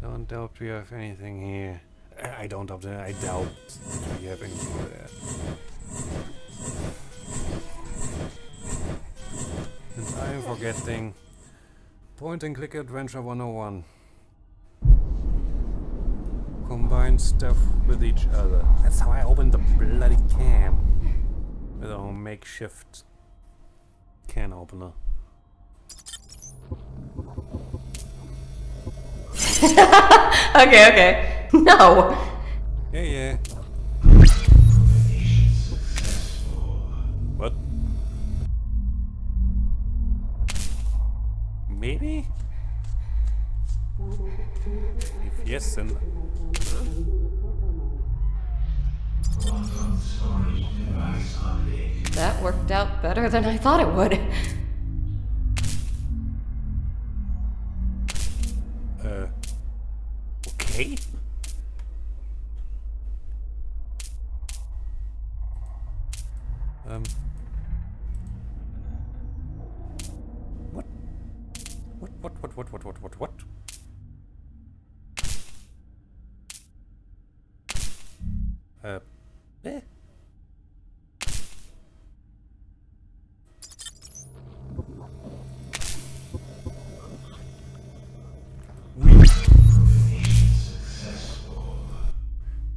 Don't doubt we have anything here. I don't doubt that. I doubt we have anything there. And I'm forgetting point and click adventure 101. Combine stuff with each other. That's how I opened the bloody can. With our makeshift can opener. Okay. No. Yeah. What? Maybe? If yes, then... That worked out better than I thought it would. Okay? What? Eh?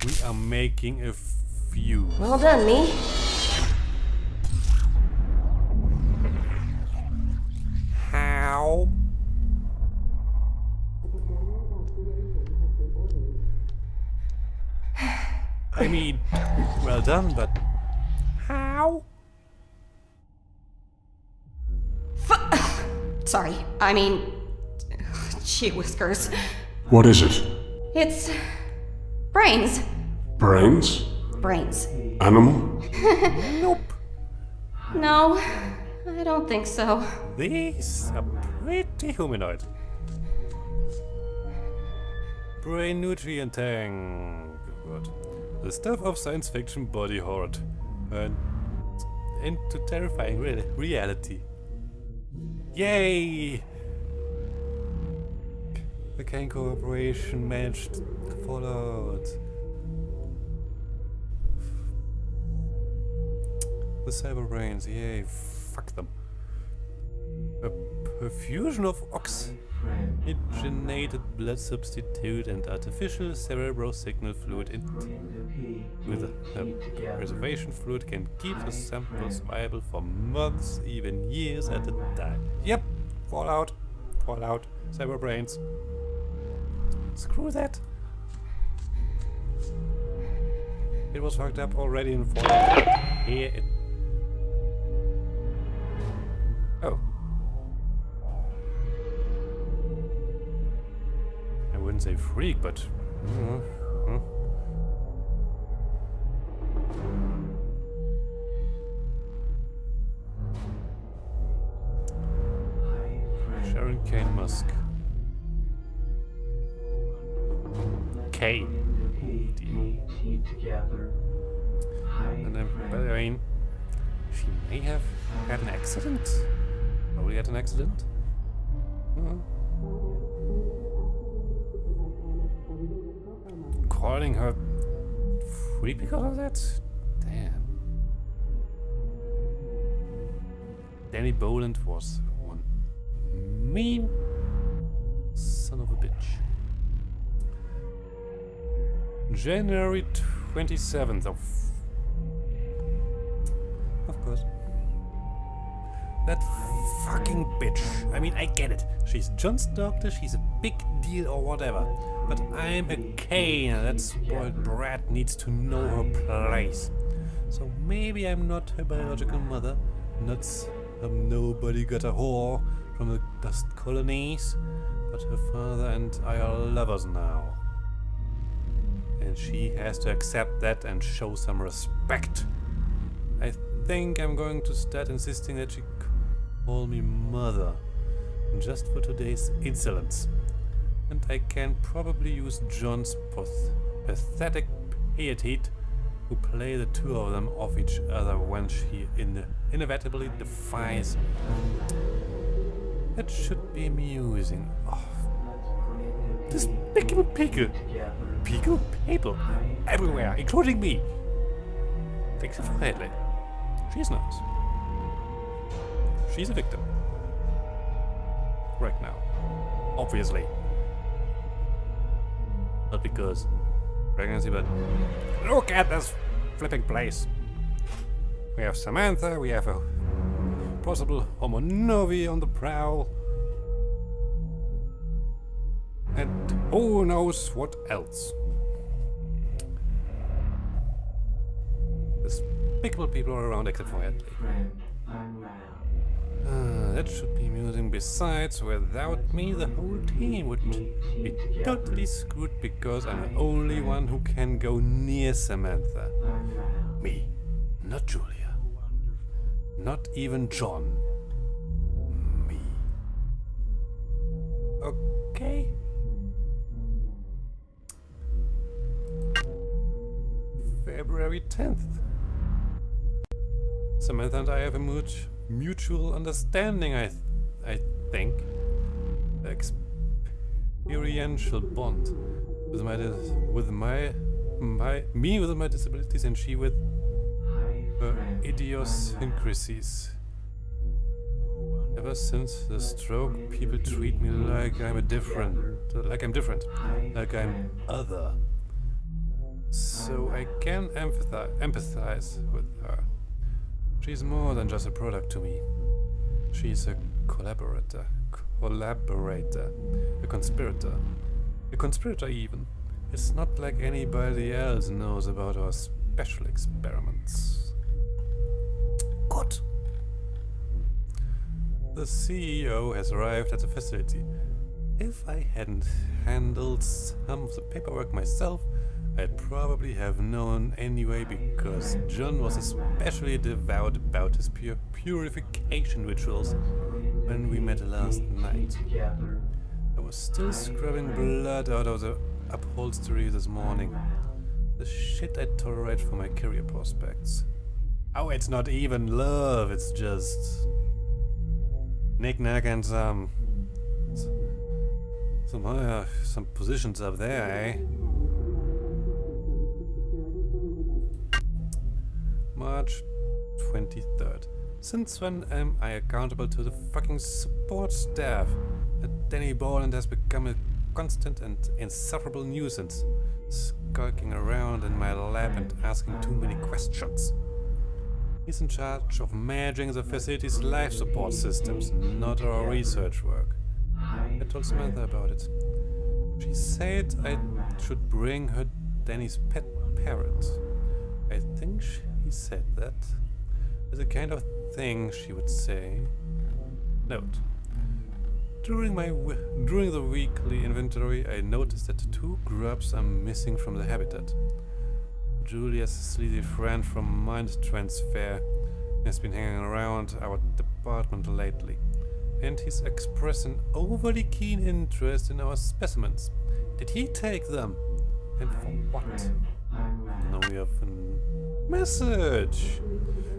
We are making a few. Well done, me. How? I mean, well done, but how? Sorry, I mean... Gee whiskers. What is it? It's... brains. Brains? Brains. Animal? Nope. No, I don't think so. These are pretty humanoid. Brain nutrient tank. Good. The stuff of science fiction body horror. And into terrifying reality. Yay! The Cayne Corporation managed to fall out. The cyber brains, yay, fuck them. A perfusion of oxygenated blood substitute and artificial cerebral signal fluid with a preservation fluid can keep the samples viable for months, even years at a time. Yep, Fallout, cyber brains. Screw that. It was fucked up already in Fallout. Here it... Oh. I wouldn't say freak, but... Sharon Cayne Musk. Cayne. And then, by the way, she may have had an accident. Probably had an accident. Calling her freak because of that? Damn. Danny Boland was one mean son of a bitch. January 27th of course. That fucking bitch. I mean, I get it. She's John's doctor, she's a big deal or whatever. But I'm a Cayne. That spoiled brat needs to know her place. So maybe I'm not her biological mother, not some nobody got a whore from the dust colonies, but her father and I are lovers now. And she has to accept that and show some respect. I think I'm going to start insisting that she call me mother, just for today's insolence. And I can probably use John's pathetic piety to play the two of them off each other when she inevitably defies That should be amusing. Oh, despicable people. People everywhere, including me. Except for Hadley. She's nice. She's a victim. Right now. Obviously. Not because pregnancy, but look at this flipping place. We have Samantha, we have a possible homo novi on the prowl. And who knows what else. Despicable people are around except for Hadley. That should be amusing. Besides, without me, the whole team would be totally screwed because I'm the only one who can go near Samantha. Me, not Julia. Not even John. Me. Okay. February 10th. Samantha and I have a mutual understanding, I think. The experiential bond with me with my disabilities and she with her idiosyncrasies. Ever since the stroke, people treat me like I'm different, like I'm other. So I can empathize with her. She's more than just a product to me. She's a collaborator, a conspirator even. It's not like anybody else knows about our special experiments. Good. The CEO has arrived at the facility. If I hadn't handled some of the paperwork myself, I'd probably have known anyway because John was especially devout about his purification rituals when we met last night. I was still scrubbing blood out of the upholstery this morning. The shit I tolerate for my career prospects. Oh, it's not even love, it's just knick-knack and some positions up there, eh? March 23rd. Since when am I accountable to the fucking support staff? That Danny Boland has become a constant and insufferable nuisance, skulking around in my lab and asking too many questions. He's in charge of managing the facility's life support systems, not our research work. I told Samantha about it. She said I should bring her Danny's pet parrot. I think he said that is the kind of thing she would say. Note: during the weekly inventory, I noticed that 2 grubs are missing from the habitat. Julia's sleazy friend from Mind Transfer has been hanging around our department lately, and he's expressed an overly keen interest in our specimens. Did he take them? And for what? Now we have a message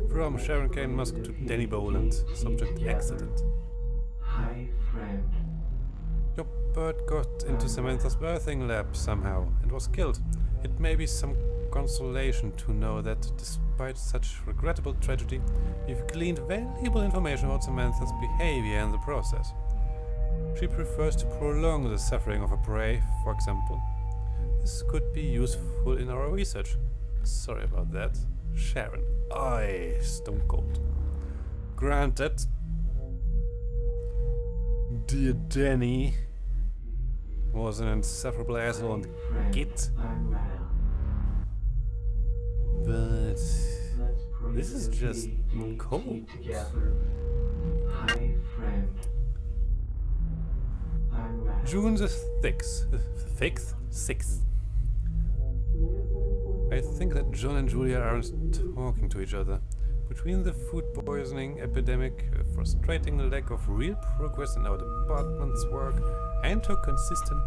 from Sharon Cayne Musk to Danny Boland. Subject: accident. Hi, friend. Your bird got into Samantha's birthing lab somehow and was killed. It may be some consolation to know that despite such regrettable tragedy, we've gleaned valuable information about Samantha's behavior in the process. She prefers to prolong the suffering of her prey, for example. This could be useful in our research. Sorry about that. Sharon. Aye, stone cold. Granted. Dear Danny was an insufferable asshole and git. But this is just cold. June the 6th. I think that John and Julia aren't talking to each other. Between the food poisoning epidemic, a frustrating lack of real progress in our department's work, and her consistent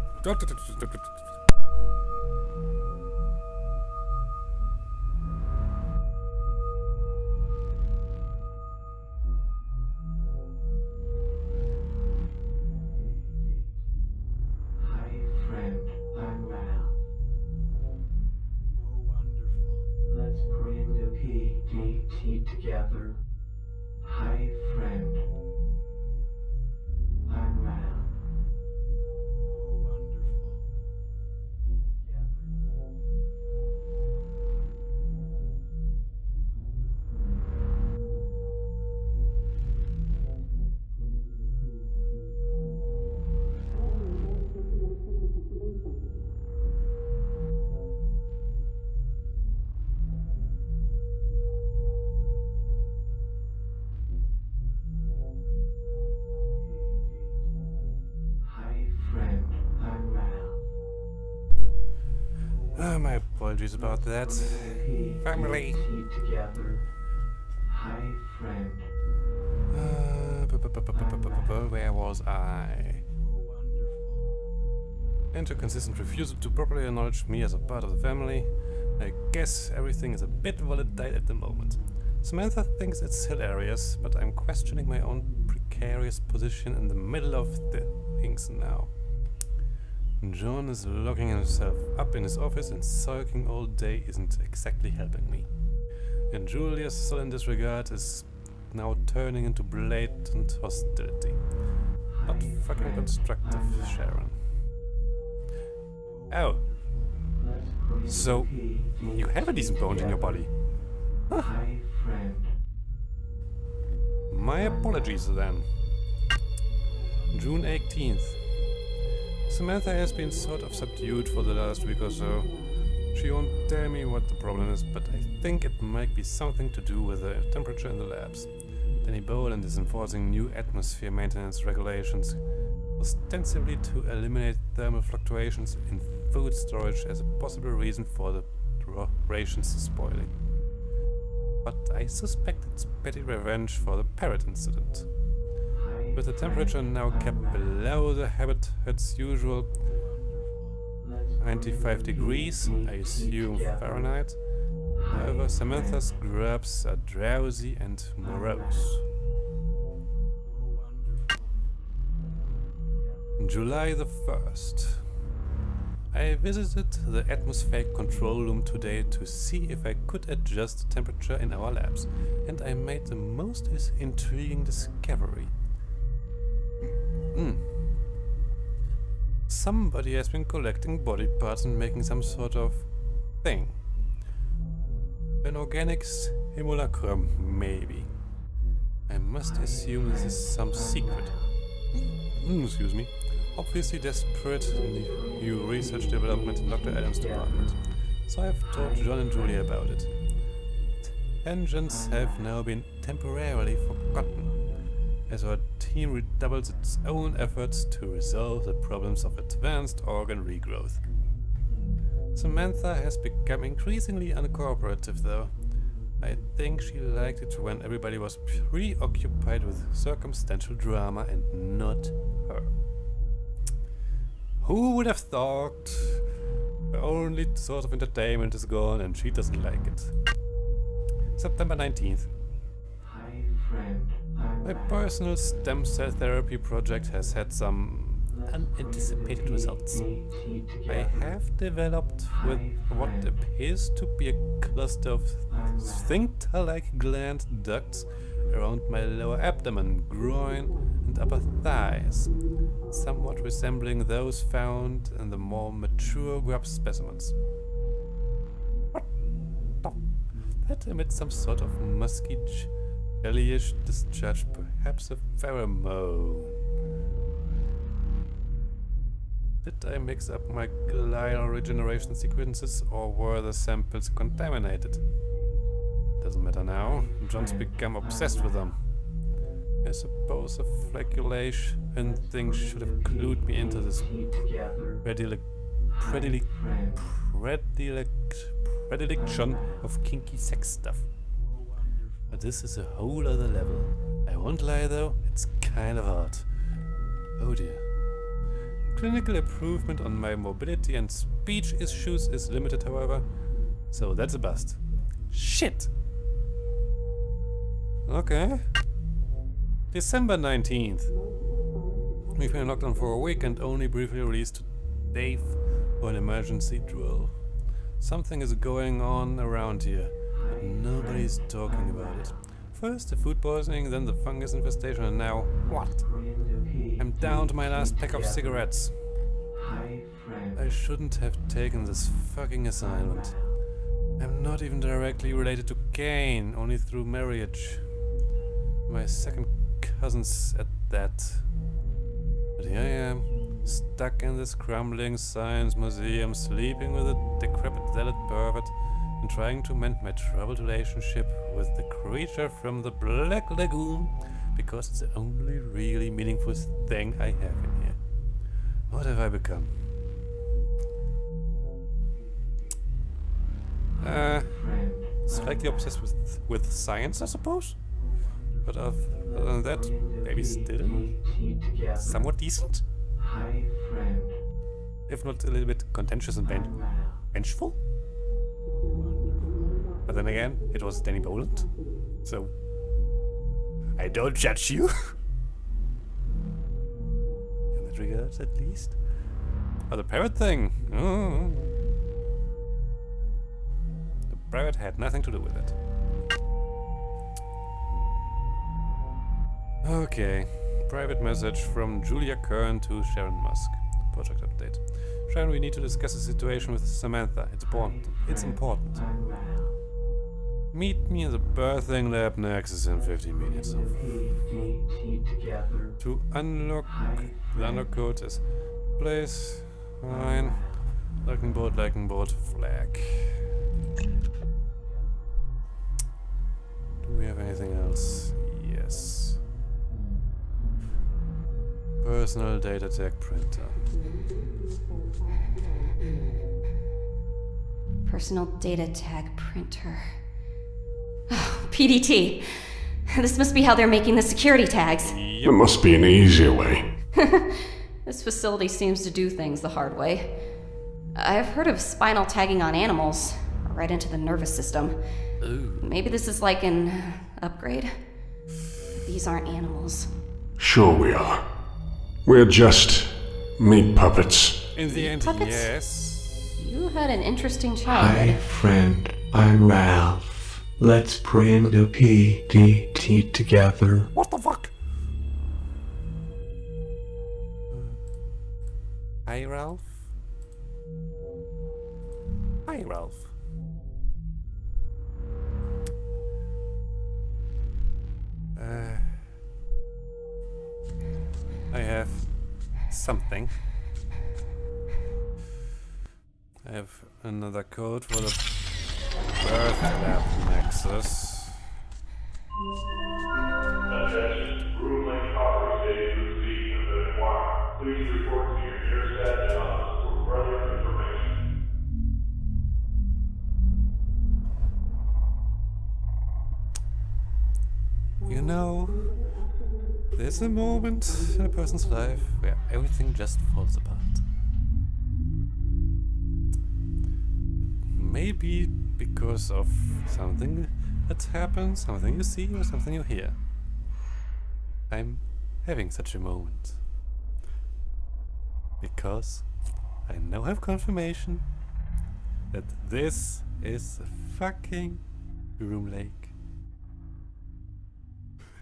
My apologies about that. Family. Together. Hi, friend. Where was I? Inconsistent refusal to properly acknowledge me as a part of the family. I guess everything is a bit volatile at the moment. Samantha thinks it's hilarious, but I'm questioning my own precarious position in the middle of the things now. John is locking himself up in his office and sulking all day isn't exactly helping me. And Julia's sullen disregard is now turning into blatant hostility. Not fucking constructive, Sharon. Oh. So, you have a decent bone in your body. Huh. Hi, friend. My apologies then. June 18th. Samantha has been sort of subdued for the last week or so. She won't tell me what the problem is, but I think it might be something to do with the temperature in the labs. Danny Boland is enforcing new atmosphere maintenance regulations, ostensibly to eliminate thermal fluctuations in food storage as a possible reason for the rations spoiling. But I suspect it's petty revenge for the parrot incident. With the temperature now kept below the habitat's usual 95 degrees, I assume Fahrenheit. However, Samantha's grubs are drowsy and morose. July the 1st. I visited the atmospheric control room today to see if I could adjust the temperature in our labs, and I made the most intriguing discovery. Somebody has been collecting body parts and making some sort of thing. An organic simulacrum, maybe. I must assume this is some secret. Excuse me. Obviously desperate new research development in Dr. Adams' department. So I've told John and Julia about it. Tangents have now been temporarily forgotten, as our team redoubles its own efforts to resolve the problems of advanced organ regrowth. Samantha has become increasingly uncooperative though. I think she liked it when everybody was preoccupied with circumstantial drama and not her. Who would have thought? Her only source of entertainment is gone and she doesn't like it. September 19th. Hi, friend. My personal stem cell therapy project has had some unanticipated results. I have developed with what appears to be a cluster of sphincter-like gland ducts around my lower abdomen, groin, and upper thighs, somewhat resembling those found in the more mature grub specimens. What the? That emits some sort of musky jellyish discharge, perhaps a pheromone. Did I mix up my glial regeneration sequences or were the samples contaminated? Doesn't matter now. John's become obsessed with them. I suppose a flagellation thing should have clued me into this predilection of kinky sex stuff. But this is a whole other level. I won't lie though, it's kind of hard. Oh dear. Clinical improvement on my mobility and speech issues is limited, however, so that's a bust. Shit! Okay. December 19th. We've been locked down for a week and only briefly released today for an emergency drill. Something is going on around here, but nobody's talking about it. First the food poisoning, then the fungus infestation, and now what? I'm down to my last pack of cigarettes. I shouldn't have taken this fucking assignment. I'm not even directly related to Cayne, only through marriage. My second cousins at that. But here I am, stuck in this crumbling science museum, sleeping with a decrepit zealot pervert, and trying to mend my troubled relationship with the creature from the Black Lagoon, because it's the only really meaningful thing I have in here. What have I become? Slightly obsessed with science, I suppose. But other than that, maybe still somewhat decent. Hi, friend. If not a little bit contentious and vengeful. But then again, it was Danny Boland. So I don't judge you. In that regard, at least. Oh, the parrot thing. Oh. The parrot had nothing to do with it. Okay. Private message from Julia Kern to Sharon Musk. Project update. Sharon, we need to discuss the situation with Samantha. It's important. It's important. Meet me in the birthing lab next in 15 minutes. To unlock the unlock code is place, fine, lightning bolt, flag. Do we have anything else? Yes. Personal data tag printer. Personal data tag printer. Oh, PDT. This must be how they're making the security tags. There must be an easier way. This facility seems to do things the hard way. I've heard of spinal tagging on animals, right into the nervous system. Ooh. Maybe this is like an upgrade. These aren't animals. Sure we are. We're just meat puppets. In the end, Puppets? yes. You had an interesting Hi, childhood. friend. I'm Ralph. Let's print a PDT together. What the fuck? Hi, Ralph. Hi, Ralph. I have something. I have another code for the birth lab nexus. Attention, Groomlake property stage received and been acquired. Please report to your nearest admin office for further information. You know, there's a moment in a person's life where everything just falls apart. Maybe because of something that happens, something you see or something you hear. I'm having such a moment. Because I now have confirmation that this is a fucking Groomlake.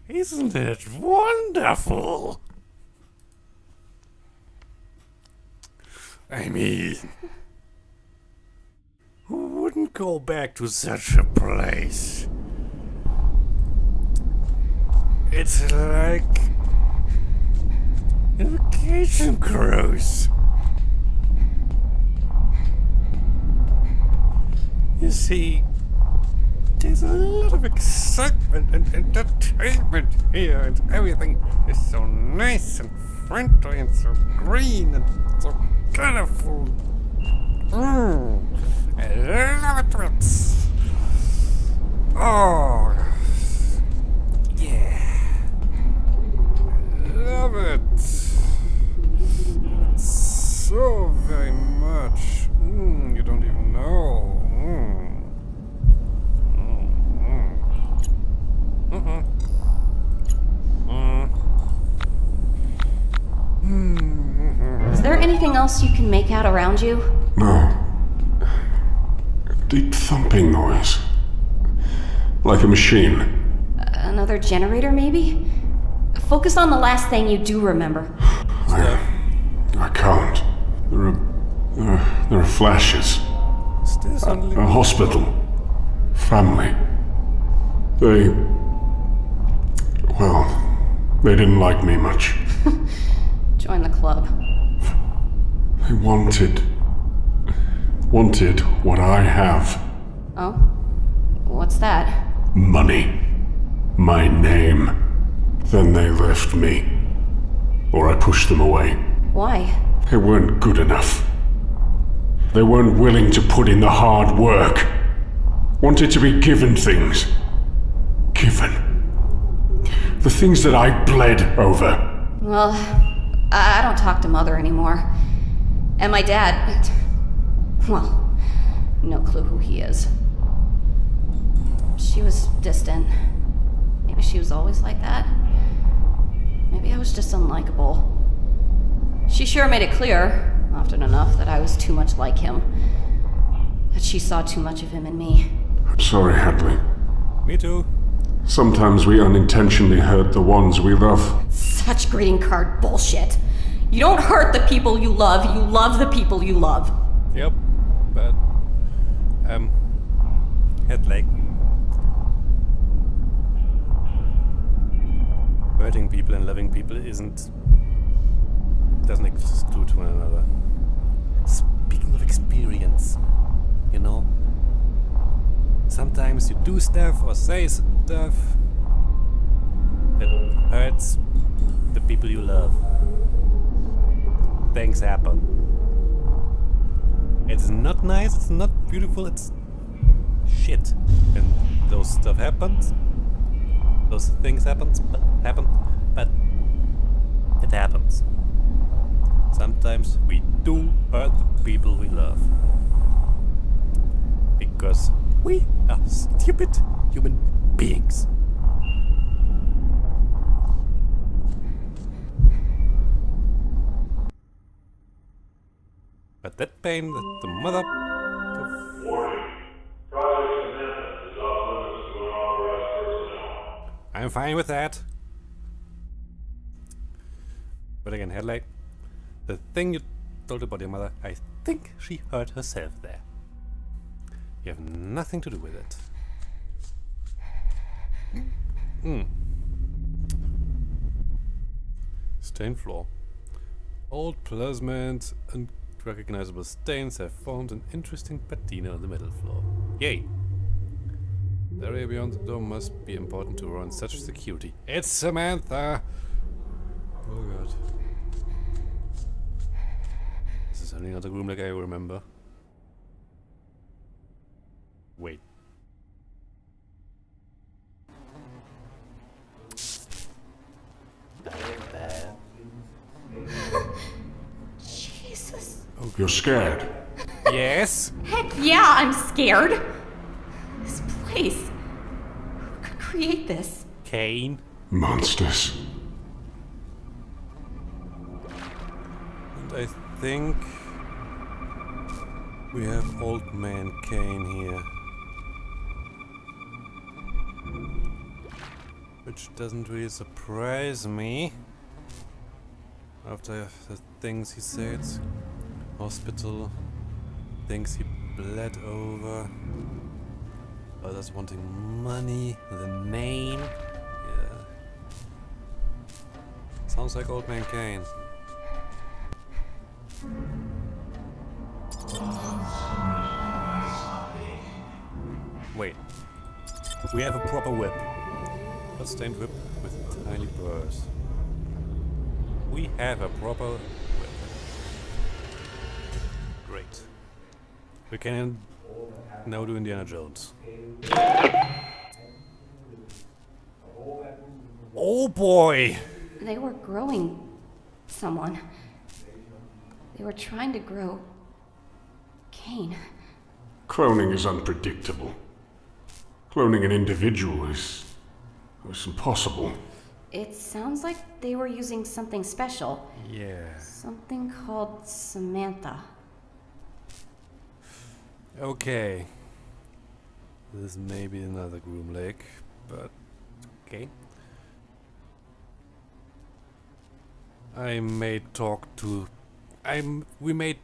Isn't it wonderful? I mean, who wouldn't go back to such a place? It's like a vacation cruise. You see, there's a lot of excitement and entertainment here, and everything is so nice and friendly and so green and so colorful. I love it. Oh, yeah. I love it. So very much. You don't even know. Is there anything else you can make out around you? No. Deep thumping noise. Like a machine. Another generator, maybe? Focus on the last thing you do remember. I can't. There are flashes. Still suddenly. A hospital. Family. They didn't like me much. Join the club. They wanted what I have. Oh? What's that? Money. My name. Then they left me. Or I pushed them away. Why? They weren't good enough. They weren't willing to put in the hard work. Wanted to be given things. Given. The things that I bled over. Well, I don't talk to Mother anymore. And my dad... Well, no clue who he is. She was distant. Maybe she was always like that. Maybe I was just unlikable. She sure made it clear, often enough, that I was too much like him. That she saw too much of him in me. I'm sorry, Hadley. Me too. Sometimes we unintentionally hurt the ones we love. Such greeting card bullshit. You don't hurt the people you love the people you love. Yep. But, Hadley. Hurting people and loving people doesn't exclude one another. Speaking of experience, you know, sometimes you do stuff or say stuff that hurts the people you love. Things happen. It's not nice, it's not beautiful, it's shit. And those stuff happens. Those things happen, but it happens. Sometimes we do hurt the people we love. Because we are stupid human beings. But that pain that the mother... Warning. Project Samantha is off limits to unauthorized personnel. I'm fine with that. But again, Hadley, the thing you told about your mother, I think she hurt herself there. You have nothing to do with it. Stained floor. Old plasmid and recognizable stains have formed an interesting patina on the middle floor. Yay! The area beyond the door must be important to run such security. It's Samantha! Oh god. This is only not a room like I remember. Wait. Jesus. You're scared. Yes? Heck yeah, I'm scared. This place. Who could create this? Cayne? Monsters. And I think we have old man Cayne here. Which doesn't really surprise me. After the things he said. Hospital. Things he bled over. Others wanting money. The name. Yeah. Sounds like old man Cayne. Wait. We have a proper whip. A stained whip with tiny burrs. We have a proper whip. Great. We can now do Indiana Jones. Oh boy! They were growing someone. They were trying to grow Cayne. Cloning is unpredictable. Cloning an individual is impossible. It sounds like they were using something special. Yeah. Something called Samantha. Okay. This may be another Groomlake, but okay. We may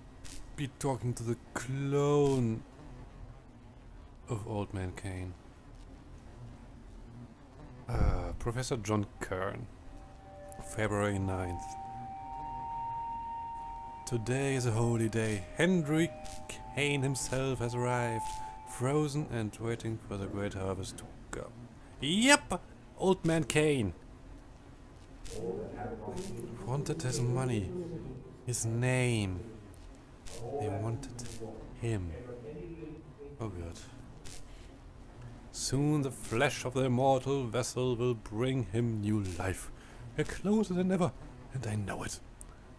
be talking to the clone of Old Man Cayne. Professor John Cayne, February 9th. Today is a holy day. Henry Cayne himself has arrived, frozen and waiting for the great harvest to come. Yep! Old Man Cayne. Wanted his money, his name. They wanted him. Oh god. Soon the flesh of the immortal vessel will bring him new life. We're closer than ever, and I know it.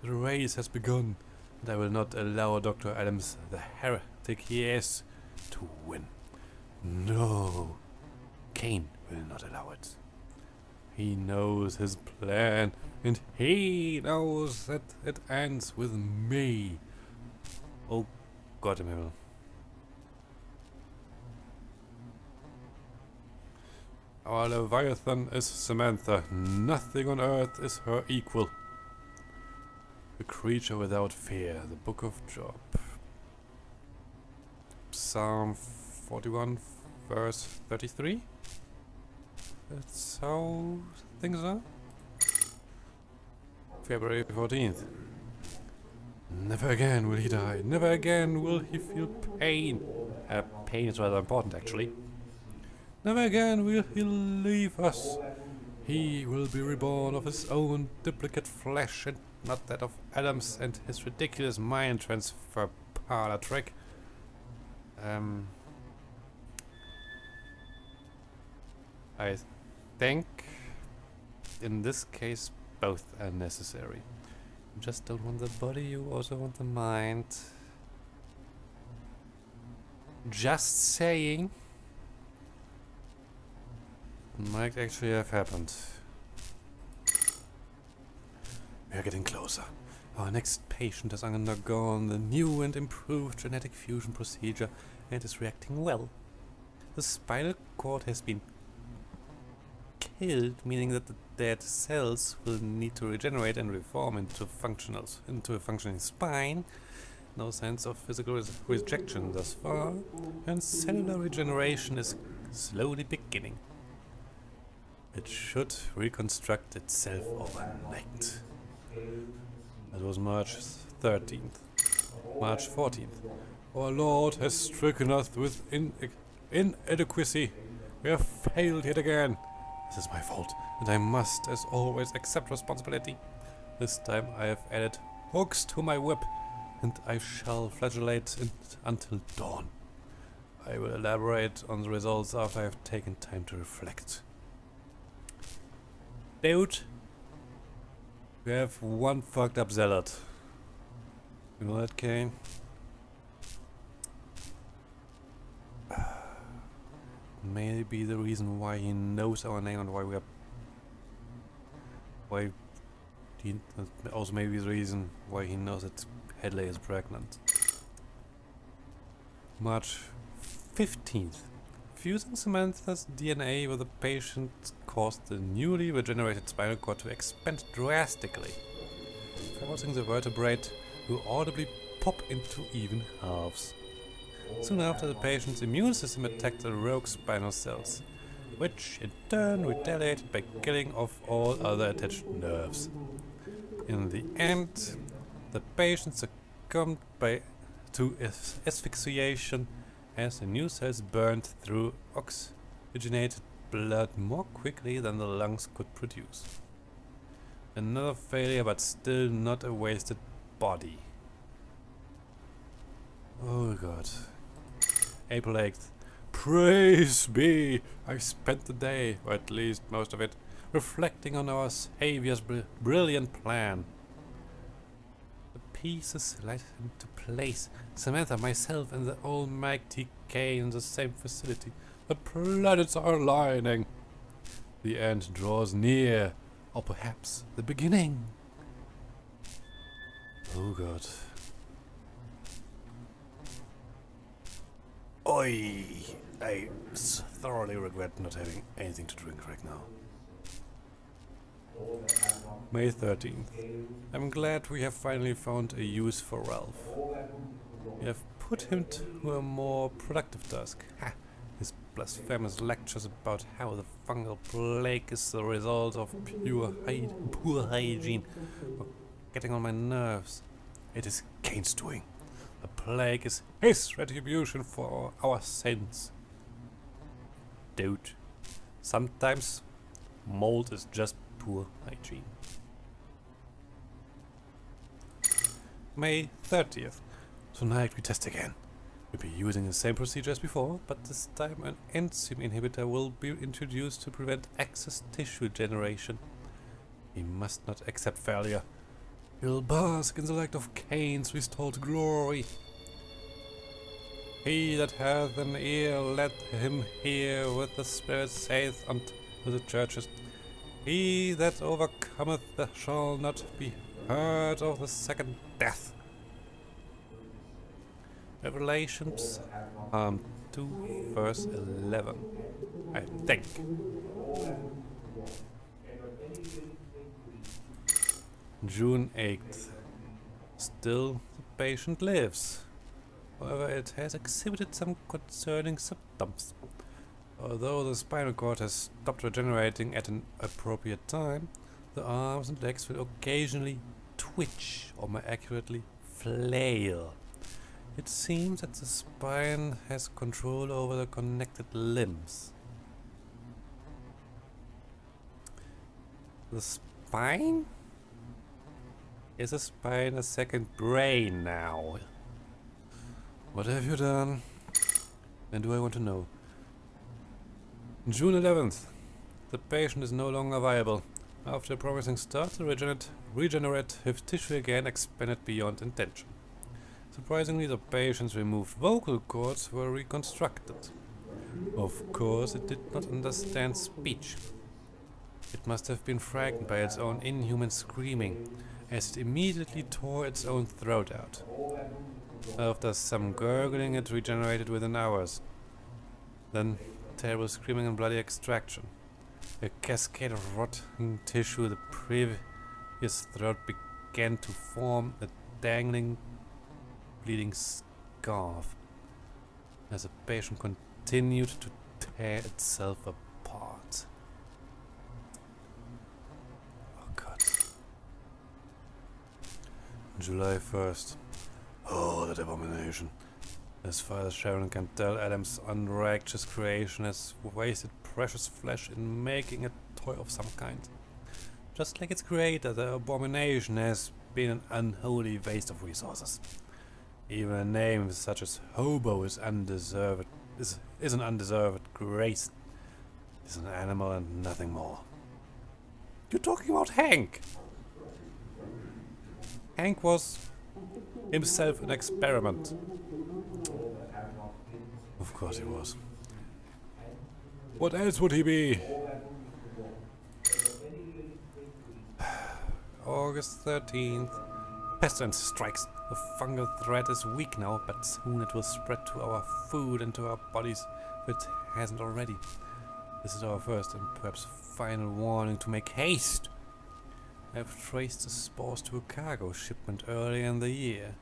The race has begun, and I will not allow Dr. Adams, the heretic he is, to win. No, Cayne will not allow it. He knows his plan, and he knows that it ends with me. Oh, God im Himmel. Our Leviathan is Samantha. Nothing on earth is her equal. A creature without fear. The Book of Job. Psalm 41, verse 33. That's how things are. February 14th. Never again will he die. Never again will he feel pain. Pain is rather important, actually. Never again will he leave us. He will be reborn of his own duplicate flesh and not that of Adams and his ridiculous mind transfer parlor trick. I think in this case both are necessary. You just don't want the body, you also want the mind. Just saying. Might actually have happened. We are getting closer. Our next patient has undergone the new and improved genetic fusion procedure and is reacting well. The spinal cord has been killed, meaning that the dead cells will need to regenerate and reform into a functioning spine. No sense of physical rejection thus far, and cellular regeneration is slowly beginning. It should reconstruct itself overnight. That was March 13th. March 14th. Our Lord has stricken us with inadequacy. We have failed yet again. This is my fault, and I must, as always, accept responsibility. This time I have added hooks to my whip, and I shall flagellate it until dawn. I will elaborate on the results after I have taken time to reflect. Dude, we have one fucked up zealot. You know that, Cayne? Maybe the reason why he knows our name and why we are... also maybe the reason why he knows that Hadley is pregnant. March 15th. Fusing Samantha's DNA with the patient caused the newly regenerated spinal cord to expand drastically, forcing the vertebrate to audibly pop into even halves. Soon after, the patient's immune system attacked the rogue spinal cells, which in turn retaliated by killing off all other attached nerves. In the end, the patient succumbed to asphyxiation as the new cells burned through oxygenated blood more quickly than the lungs could produce. Another failure, but still not a wasted body. Oh God. April 8th. Praise be! I spent the day, or at least most of it, reflecting on our Savior's brilliant plan. The pieces slid into place. Samantha, myself, and the almighty Cayne in the same facility. The planets are aligning. The end draws near, or perhaps the beginning. Oh God. Oi! I thoroughly regret not having anything to drink right now. May 13th. I'm glad we have finally found a use for Ralph. We have put him to a more productive task. Ha! His blasphemous lectures about how the fungal plague is the result of poor hygiene are getting on my nerves. It is Cayne's doing. The plague is his retribution for our sins. Dude, sometimes mold is just poor hygiene. May 30th. Tonight we test again. We'll be using the same procedure as before, but this time an enzyme inhibitor will be introduced to prevent excess tissue generation. We must not accept failure. We'll bask in the light of Cayne's restored glory. He that hath an ear, let him hear what the Spirit saith unto the churches. He that overcometh shall not be hurt of the second death. Revelations 2 verse 11, I think. June 8th. Still, the patient lives. However, it has exhibited some concerning symptoms. Although the spinal cord has stopped regenerating at an appropriate time, the arms and legs will occasionally twitch, or more accurately, flail. It seems that the spine has control over the connected limbs. The spine? Is the spine a second brain now? What have you done? And do I want to know? June 11th. The patient is no longer viable. After a promising start, the regenerative tissue again expanded beyond intention. Surprisingly, the patient's removed vocal cords were reconstructed. Of course, it did not understand speech. It must have been frightened by its own inhuman screaming, as it immediately tore its own throat out. After some gurgling, it regenerated within hours. Then, terrible screaming and bloody extraction. A cascade of rotting tissue, the previous throat began to form a dangling, bleeding scarf, as the patient continued to tear itself apart. Oh God. July 1st. Oh, that abomination. As far as Sharon can tell, Adam's unrighteous creation has wasted precious flesh in making a toy of some kind. Just like its creator, the abomination has been an unholy waste of resources. Even a name such as Hobo is undeserved. Is an undeserved grace. Is an animal and nothing more. You're talking about Hank. Hank was himself an experiment. Of course he was. What else would he be? August 13th. Pestilence strikes. The fungal threat is weak now, but soon it will spread to our food and to our bodies if it hasn't already. This is our first and perhaps final warning to make haste. I have traced the spores to a cargo shipment earlier in the year,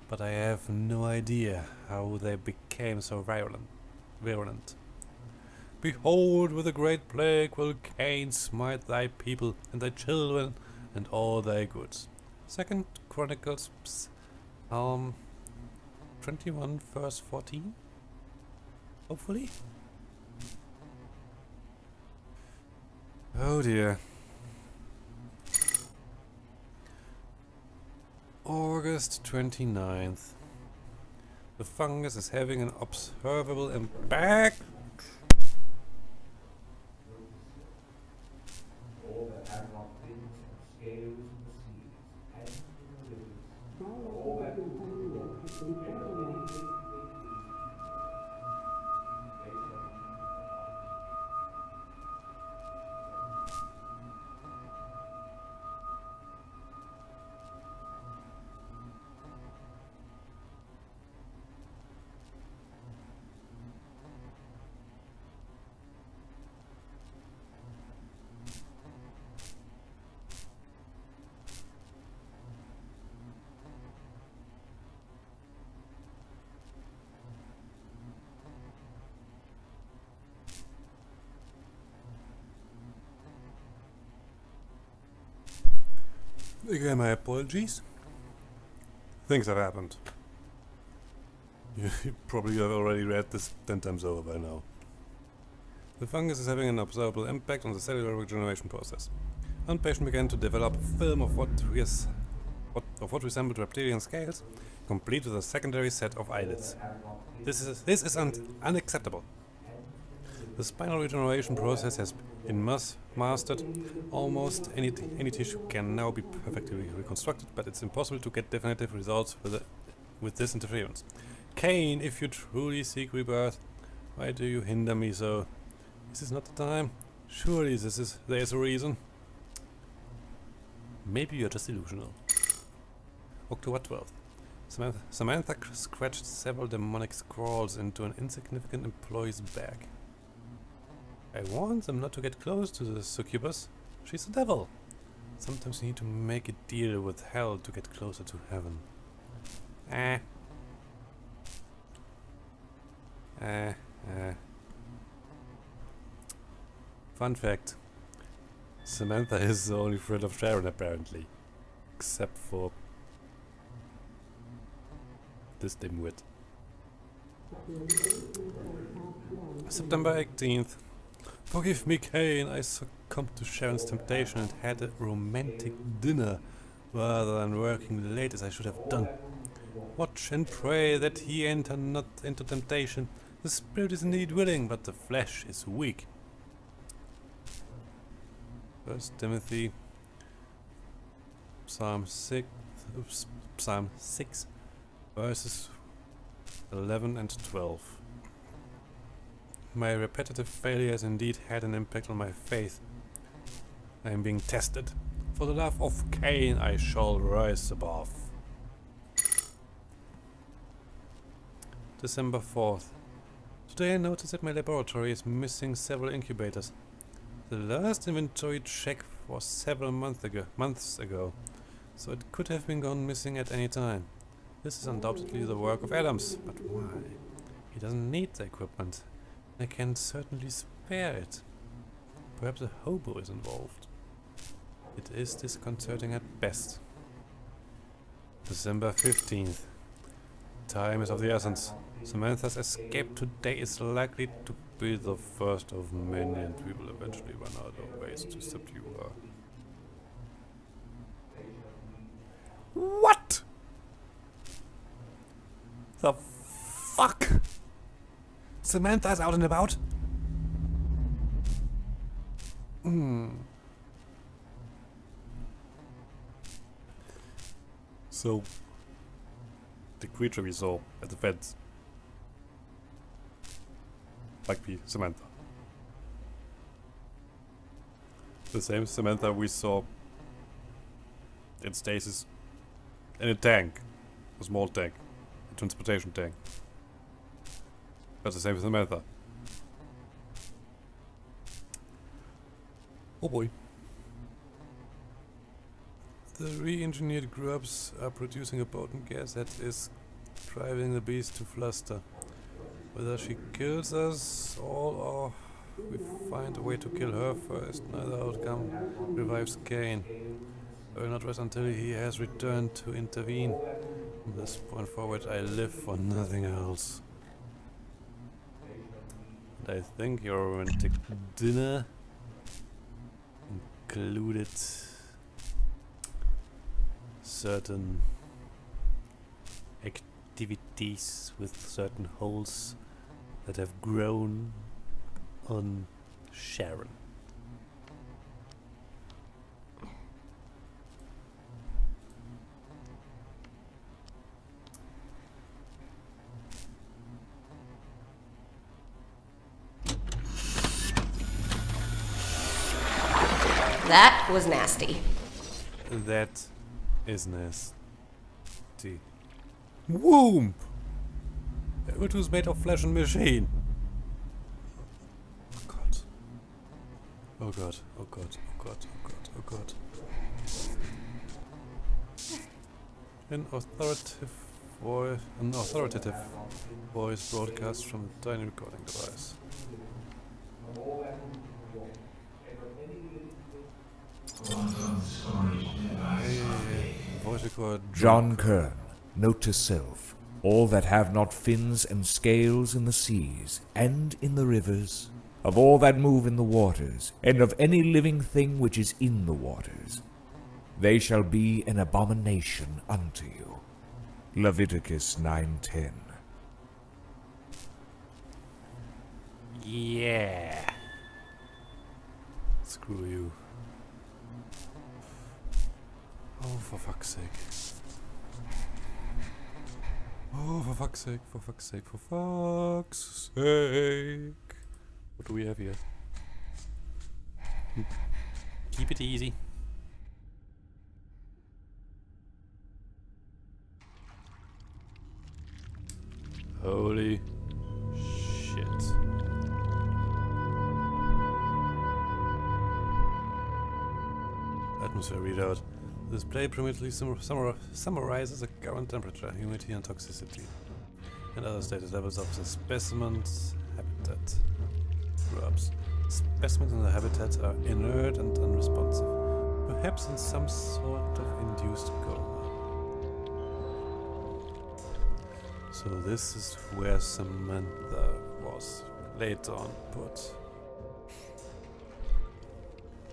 but I have no idea how they became so virulent. Behold, with a great plague will Cayne smite thy people and thy children and all thy goods. 2 Chronicles, Psalm 21 verse 14. Hopefully. Oh dear. August 29th. The fungus is having an observable impact. Again, my apologies. Things have happened. You probably have already read this 10 times over by now. The fungus is having an observable impact on the cellular regeneration process. One patient began to develop a film of what resembled reptilian scales complete with a secondary set of eyelids. This is unacceptable. The spinal regeneration process has been mastered. Almost any tissue can now be perfectly reconstructed, but it's impossible to get definitive results with this interference. Cayne, if you truly seek rebirth, why do you hinder me so? Is this not the time? Surely there's a reason. Maybe you're just delusional. October 12th. Samantha scratched several demonic scrawls into an insignificant employee's bag. I warned them not to get close to the succubus. She's the devil. Sometimes you need to make a deal with hell to get closer to heaven. Fun fact. Samantha is the only friend of Sharon, apparently. Except for this dimwit. September 18th. Forgive me, Cayne. I succumbed to Sharon's temptation and had a romantic dinner rather than working late as I should have done. Watch and pray that he enter not into temptation. The spirit is indeed willing, but the flesh is weak. 1 Timothy, Psalm 6, verses 11 and 12. My repetitive failure has indeed had an impact on my faith. I am being tested. For the love of Cayne I shall rise above. December 4th. Today I noticed that my laboratory is missing several incubators. The last inventory check was several months ago, so it could have been gone missing at any time. This is undoubtedly the work of Adams, but why? He doesn't need the equipment. I can certainly spare it. Perhaps a hobo is involved. It is disconcerting at best. December 15th. Time is of the essence. Samantha's escape today is likely to be the first of many, and we will eventually run out of ways to subdue her. What? The fuck? Samantha's out and about? So, the creature we saw at the fence might be Samantha. The same Samantha we saw in stasis in a tank, a small tank, a transportation tank. That's the same as Samantha. Oh boy. The re-engineered grubs are producing a potent gas that is driving the beast to fluster. Whether she kills us all or we find a way to kill her first, neither outcome revives Cayne. I will not rest until he has returned to intervene. From this point forward I live for nothing else. And I think your romantic dinner included certain activities with certain holes that have grown on Sharon. That was nasty. That is nasty. Womb! It was made of flesh and machine. Oh god. Oh god, oh god, oh god, oh god, oh god. An authoritative voice broadcast from a tiny recording device. Voice record. John Kern, note to self, all that have not fins and scales in the seas, and in the rivers, of all that move in the waters, and of any living thing which is in the waters, they shall be an abomination unto you. Leviticus 9:10. Yeah. Screw you. Oh, for fuck's sake. Oh, for fuck's sake, for fuck's sake, for fuck's sake. What do we have here? Keep it easy. Holy shit. Atmosphere readout. The display primitively summarizes the current temperature, humidity and toxicity, and other status levels of the specimen's habitat. Grubs. Specimens in the habitat are inert and unresponsive, perhaps in some sort of induced coma. So this is where Samantha was later on put.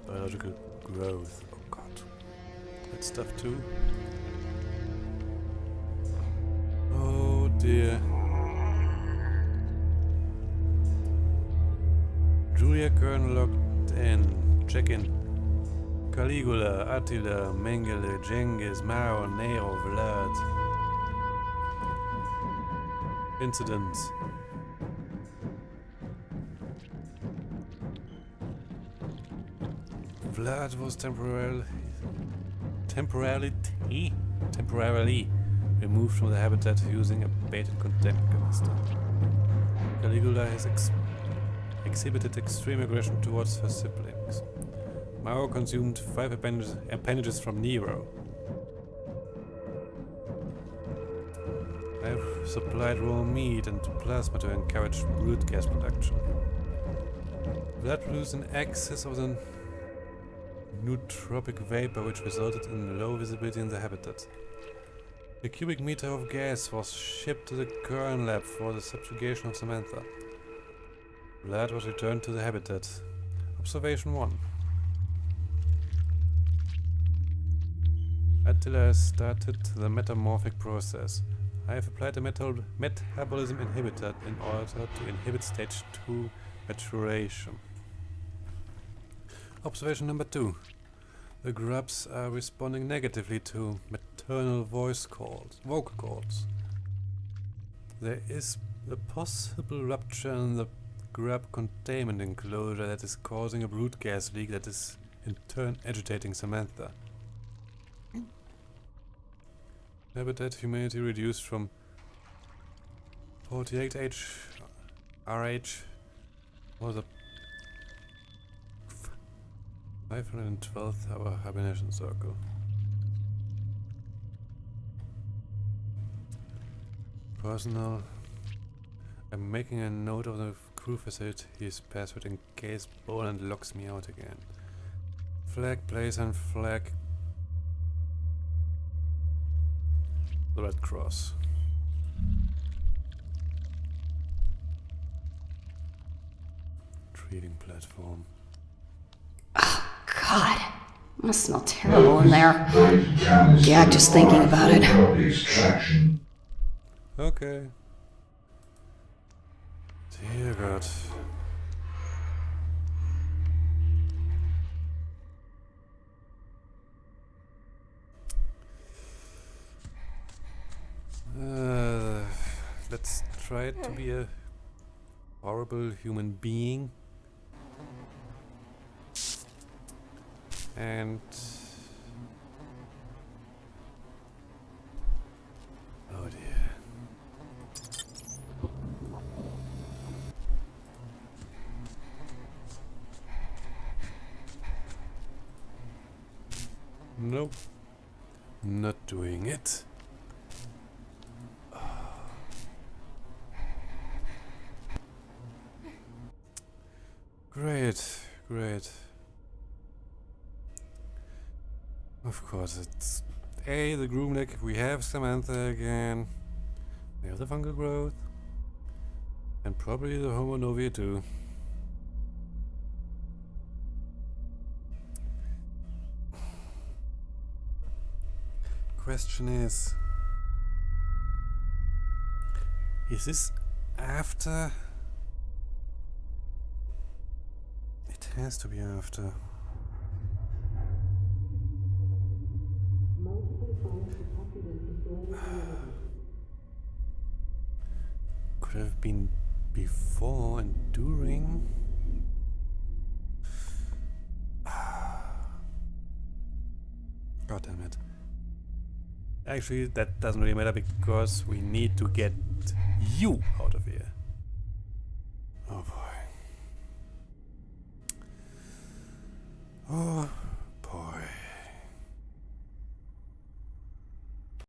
Biological growth. Oh god. That stuff too. Oh dear. Julia Kern logged in. Check in. Caligula, Attila, Mengele, Genghis, Mao, Nero, Vlad. Incidents. Vlad was temporarily removed from the habitat using a baited contempt canister. Caligula has exhibited extreme aggression towards her siblings. Mao consumed 5 appendages from Nero. I've supplied raw meat and plasma to encourage brood gas production. Vlad produced an excess of the nootropic vapor which resulted in low visibility in the habitat. A cubic meter of gas was shipped to the Kern lab for the subjugation of Samantha. Vlad was returned to the habitat. Observation 1. Attila has started the metamorphic process. I have applied a metabolism inhibitor in order to inhibit stage 2 maturation. Observation number 2. The grubs are responding negatively to maternal vocal cords. There is a possible rupture in the grub containment enclosure that is causing a brood gas leak that is in turn agitating Samantha. Habitat humidity reduced from 48 RH was a 512th hour hibernation circle. Personnel. I'm making a note of the crew facility's password in case Boland locks me out again. Flag place and flag the Red Cross. Treating platform. God, it must smell terrible in there. Gag just thinking about it. Okay. Dear God. Let's try to be a horrible human being. And oh dear. Nope. Not doing it. Great, great. Of course, it's the Groomlake. We have Samantha again. We have the fungal growth. And probably the Homo novia too. Question is, Is this after? It has to be after. Could have been before and during. God damn it. Actually, that doesn't really matter because we need to get you out of here. Oh boy. Oh.